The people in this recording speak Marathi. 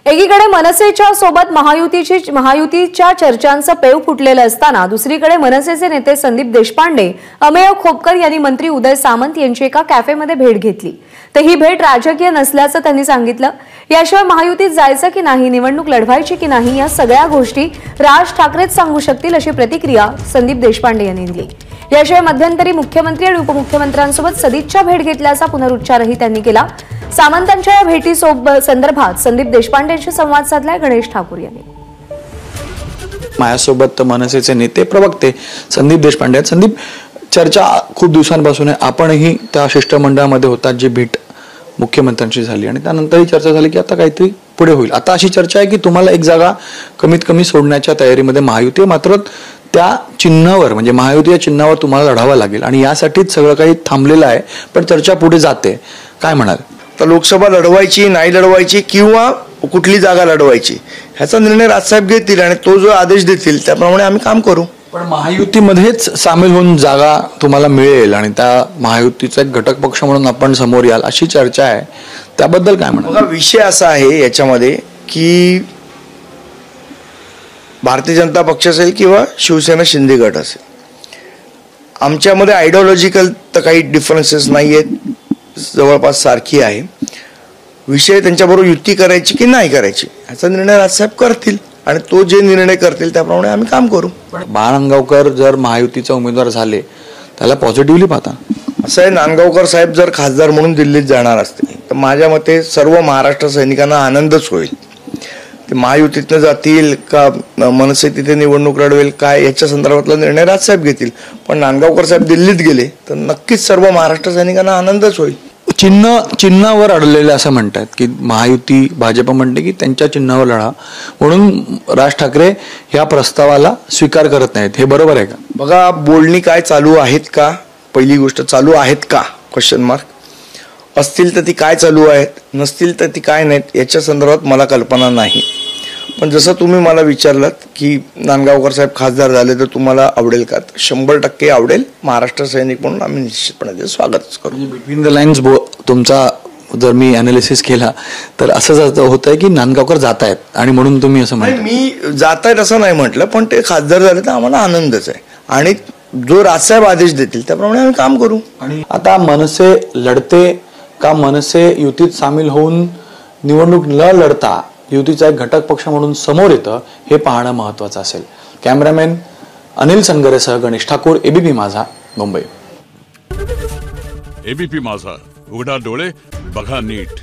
एकीकडे मनसेच्या सोबत महायुतीच्या चर्चांचं पेव फुटलेलं असताना दुसरीकडे मनसेचे नेते संदीप देशपांडे, अमेय खोपकर यांनी मंत्री उदय सामंत यांची एका कॅफेमध्ये भेट घेतली। तर ही भेट राजकीय नसल्याचं त्यांनी सांगितलं। याशिवाय महायुतीत जायचं की नाही, निवडणूक लढवायची की नाही, या सगळ्या गोष्टी राज ठाकरेच सांगू शकतील अशी प्रतिक्रिया संदीप देशपांडे यांनी दिली। याशिवाय मध्यंतरी मुख्यमंत्री आणि उपमुख्यमंत्र्यांसोबत सदिच्छा भेट घेतल्याचा पुनरुच्चारही त्यांनी केला। सामंतांच्या या भेटीसोबत संदर्भात संदीप देशपांडेंशी संवाद साधलाय गणेश ठाकूर यांनी। माझ्यासोबत मनसेचे नेते प्रवक्ते संदीप देशपांडे आहेत। संदीप, चर्चा खूप दिवसांपासून आहे, आपणही त्या शिष्टमंडळामध्ये होतात जी भेट मुख्यमंत्र्यांशी झाली आणि त्यानंतरही चर्चा झाली की आता काहीतरी पुढे होईल। आता अशी चर्चा आहे की तुम्हाला एक जागा कमीत कमी सोडण्याच्या तयारीमध्ये महायुती आहे, मात्र त्या चिन्हावर म्हणजे महायुतीच्या चिन्हावर तुम्हाला लढावं लागेल आणि यासाठीच सगळं काही थांबलेलं आहे, पण चर्चा पुढे जाते। काय म्हणाल? तर लोकसभा लढवायची नाही लढवायची किंवा कुठली जागा लढवायची ह्याचा निर्णय राजसाहेब घेतील आणि तो जो आदेश देतील त्याप्रमाणे आम्ही काम करू। पण महायुतीमध्येच सामील होऊन जागा तुम्हाला मिळेल आणि त्या महायुतीचा एक घटक पक्ष म्हणून आपण समोर याल अशी चर्चा आहे, त्याबद्दल काय म्हणाल? बघा, विषय असा आहे याच्यामध्ये की भारतीय जनता पक्ष असेल किंवा शिवसेना शिंदे गट असेल, आमच्यामध्ये आयडिओलॉजिकल तर काही डिफरन्सेस नाही आहेत, जवळपास सारखी आहे। विषय त्यांच्याबरोबर युती करायची की नाही करायची याचा निर्णय राजसाहेब करतील आणि तो जे निर्णय करतील त्याप्रमाणे आम्ही काम करू। बाळ नांदगावकर जर महायुतीचा उमेदवार झाले त्याला पॉझिटिव्हली पाहता? असं आहे, नांदगावकर साहेब जर खासदार म्हणून दिल्लीत जाणार असतील तर माझ्या मते सर्व महाराष्ट्र सैनिकांना आनंदच होईल। ते महायुतीतनं जातील का मनसे तिथे निवडणूक लढवेल काय याच्या संदर्भातला निर्णय राजसाहेब घेतील, पण नांदगावकर साहेब दिल्लीत गेले तर नक्कीच सर्व महाराष्ट्र सैनिकांना आनंदच होईल। चिन्हावर अडलेले असं म्हणतात की महायुती भाजप म्हणते की त्यांच्या चिन्हावर लढा, म्हणून राज ठाकरे या प्रस्तावाला स्वीकार करत नाहीत, हे बरोबर आहे का? बघा, बोलणी काय चालू आहेत का, पहिली गोष्ट चालू आहेत का क्वेश्चन मार्क असतील तर ती काय चालू आहेत, नसतील तर ती काय नाहीत याच्या संदर्भात मला कल्पना नाही। पण जसं तुम्ही मला विचारलात की नांदगावकर साहेब खासदार झाले तर तुम्हाला आवडेल का, 100% आवडेल। महाराष्ट्र सैनिक म्हणून आम्ही निश्चितपणे स्वागतच करू। बिटवीन द लाईन्स तुमचा जर मी अनालिसिस केला तर असं होत आहे की नांदगावकर जात आहेत आणि म्हणून तुम्ही असं म्हणता? मी जात आहेत असं नाही म्हटलं, पण ते खासदार झाले तर आम्हाला आनंदच आहे आणि जो राजसाहेब आदेश देतील त्याप्रमाणे आम्ही काम करू। आणि आता मनसे लढते का मनसे युतीत सामील होऊन निवडणूक न लढता युतीचा एक घटक पक्ष म्हणून समोर येतं हे पाहणं महत्त्वाचं असेल। कॅमेरामॅन अनिल संगरेसह गणेश ठाकूर, एबीपी माझा, मुंबई। एबीपी माझा, उघडा डोळे बघा नीट।